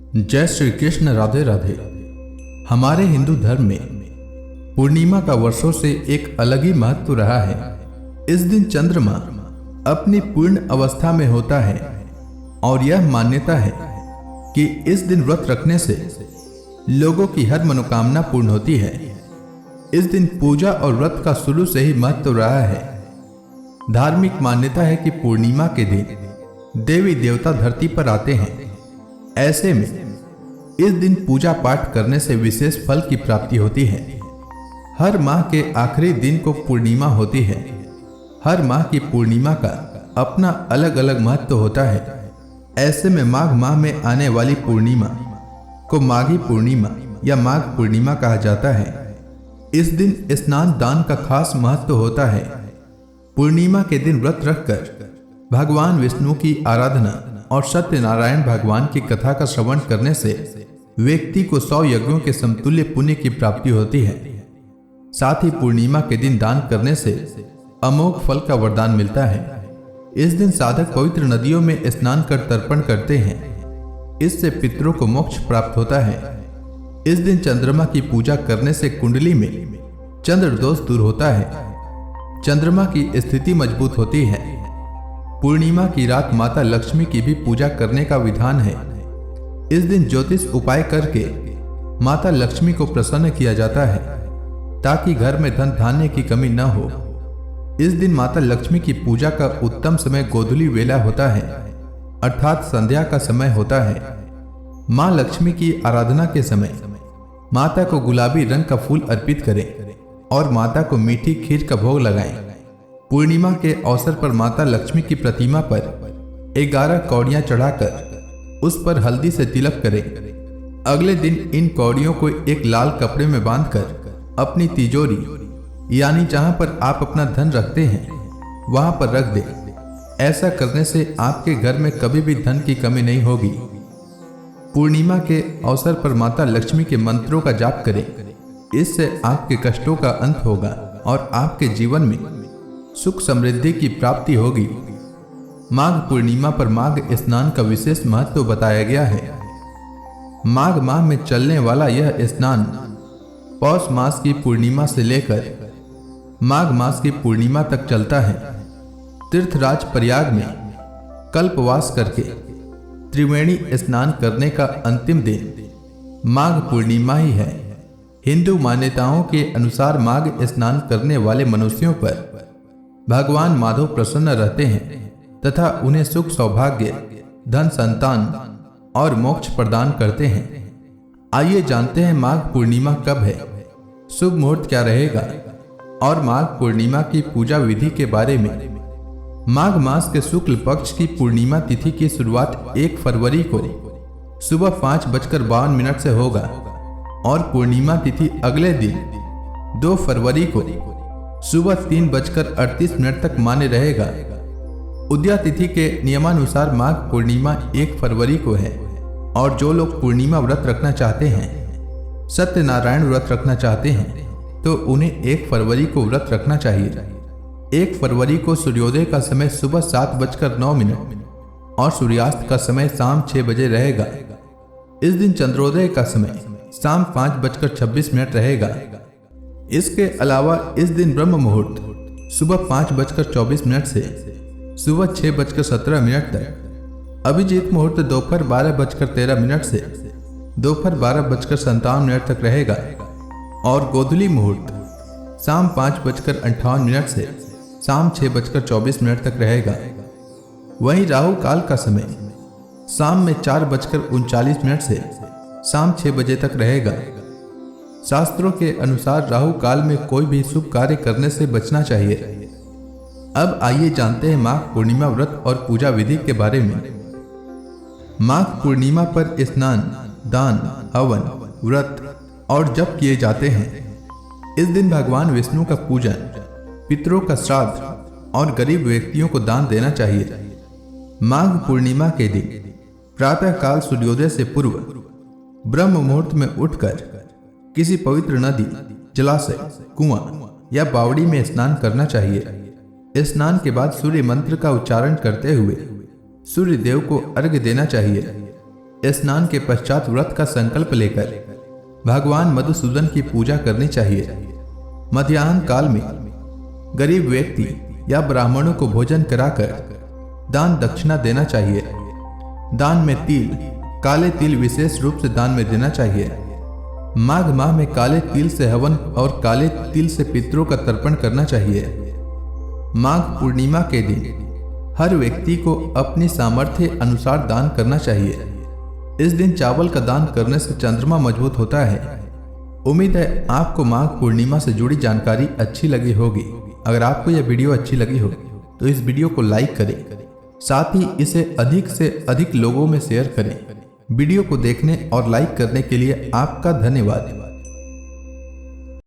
जय श्री कृष्ण। राधे राधे। हमारे हिंदू धर्म में पूर्णिमा का वर्षों से एक अलग ही महत्व रहा है। इस दिन चंद्रमा अपनी पूर्ण अवस्था में होता है और यह मान्यता है कि इस दिन व्रत रखने से लोगों की हर मनोकामना पूर्ण होती है। इस दिन पूजा और व्रत का शुरू से ही महत्व रहा है। धार्मिक मान्यता है कि पूर्णिमा के दिन देवी देवता धरती पर आते हैं। ऐसे में इस दिन पूजा पाठ करने से विशेष फल की प्राप्ति होती है। हर माह के आखिरी दिन को पूर्णिमा होती है। हर माह की पूर्णिमा का अपना अलग अलग महत्व होता है। ऐसे में माघ माह में आने वाली पूर्णिमा को माघी पूर्णिमा या माघ पूर्णिमा कहा जाता है। इस दिन स्नान दान का खास महत्व होता है। पूर्णिमा के दिन व्रत रखकर भगवान विष्णु की आराधना और सत्यनारायण भगवान की कथा का श्रवण करने से व्यक्ति को 100 यज्ञों के समतुल्य पुण्य की प्राप्ति होती है। साथ ही पूर्णिमा के दिन दान करने से अमोघ फल का वरदान मिलता है। इस दिन साधक पवित्र नदियों में स्नान कर तर्पण करते हैं। इससे पितरों को मोक्ष प्राप्त होता है। इस दिन चंद्रमा की पूजा करने से कुंडली में चंद्र दोष दूर होता है। चंद्रमा की स्थिति मजबूत होती है। पूर्णिमा की रात माता लक्ष्मी की भी पूजा करने का विधान है। इस दिन ज्योतिष उपाय करके माता लक्ष्मी को प्रसन्न किया जाता है ताकि घर में धन धान्य की कमी न हो। इस दिन माता लक्ष्मी की पूजा का उत्तम समय गोधूली वेला होता है, अर्थात संध्या का समय होता है। मां लक्ष्मी की आराधना के समय माता को गुलाबी रंग का फूल अर्पित करें और माता को मीठी खीर का भोग लगाएं। पूर्णिमा के अवसर पर माता लक्ष्मी की प्रतिमा पर 11 कौड़ियां चढ़ाकर उस पर हल्दी से तिलक करें। अगले दिन इन कौड़ियों को एक लाल कपड़े में बांधकर अपनी तिजोरी यानी जहां पर आप अपना धन रखते हैं वहां पर रख दें। ऐसा करने से आपके घर में कभी भी धन की कमी नहीं होगी। पूर्णिमा के अवसर पर माता लक्ष्मी के मंत्रों का जाप करें। इससे आपके कष्टों का अंत होगा और आपके जीवन में सुख समृद्धि की प्राप्ति होगी। माघ पूर्णिमा पर माघ स्नान का विशेष महत्व बताया गया है। माघ माह में चलने वाला यह स्नान पौष मास की पूर्णिमा से लेकर माघ मास की पूर्णिमा तक चलता है। तीर्थराज प्रयाग में कल्पवास करके त्रिवेणी स्नान करने का अंतिम दिन माघ पूर्णिमा ही है। हिंदू मान्यताओं के अनुसार माघ स्नान करने वाले मनुष्यों पर भगवान माधव प्रसन्न रहते हैं तथा उन्हें सुख सौभाग्य धन संतान और मोक्ष प्रदान करते हैं। आइए जानते हैं माघ पूर्णिमा कब है, शुभ मुहूर्त क्या रहेगा और माघ पूर्णिमा की पूजा विधि के बारे में। माघ मास के शुक्ल पक्ष की पूर्णिमा तिथि की शुरुआत 1 फरवरी को सुबह 5:52 से होगा और पूर्णिमा तिथि अगले दिन 2 फरवरी को सुबह 3:38 तक मान्य रहेगा। उदया तिथि के नियमानुसार माघ पूर्णिमा 1 फरवरी को है और जो लोग पूर्णिमा व्रत रखना चाहते हैं, सत्यनारायण व्रत रखना चाहते हैं, तो उन्हें 1 फरवरी को व्रत रखना चाहिए। 1 फरवरी को सूर्योदय का समय सुबह 7:09 और सूर्यास्त का समय शाम 6 बजे रहेगा। इस दिन चंद्रोदय का समय शाम 5:26 रहेगा। इसके अलावा इस दिन ब्रह्म मुहूर्त सुबह 5:24 से सुबह 6:17 तक, अभिजीत मुहूर्त दोपहर 12:13 से दोपहर 12:57 तक रहेगा और गोधूली मुहूर्त शाम 5:58 से शाम 6:24 तक रहेगा। वहीं राहु काल का समय शाम में 4:39 से शाम 6 बजे तक रहेगा। शास्त्रों के अनुसार राहु काल में कोई भी शुभ कार्य करने से बचना चाहिए। अब आइए जानते हैं माघ पूर्णिमा व्रत और पूजा विधि के बारे में। माघ पूर्णिमा पर स्नान दान हवन व्रत और जप किए जाते हैं। इस दिन भगवान विष्णु का पूजन, पितरों का श्राद्ध और गरीब व्यक्तियों को दान देना चाहिए। माघ पूर्णिमा के दिन प्रातः काल सूर्योदय से पूर्व ब्रह्म मुहूर्त में उठकर किसी पवित्र नदी, जलाशय, कुआं या बावड़ी में स्नान करना चाहिए। स्नान के बाद सूर्य मंत्र का उच्चारण करते हुए सूर्य देव को अर्घ्य देना चाहिए। स्नान के पश्चात व्रत का संकल्प लेकर भगवान मधुसूदन की पूजा करनी चाहिए। मध्याह्न काल में गरीब व्यक्ति या ब्राह्मणों को भोजन कराकर दान दक्षिणा देना चाहिए। दान में तिल, काले तिल विशेष रूप से दान में देना चाहिए। माघ माह में काले तिल से हवन और काले तिल से पितरों का तर्पण करना चाहिए। माघ पूर्णिमा के दिन हर व्यक्ति को अपनी सामर्थ्य अनुसार दान करना चाहिए। इस दिन चावल का दान करने से चंद्रमा मजबूत होता है। उम्मीद है आपको माघ पूर्णिमा से जुड़ी जानकारी अच्छी लगी होगी। अगर आपको यह वीडियो अच्छी लगी हो तो इस वीडियो को लाइक करें, साथ ही इसे अधिक से अधिक लोगों में शेयर करें। वीडियो को देखने और लाइक करने के लिए आपका धन्यवाद।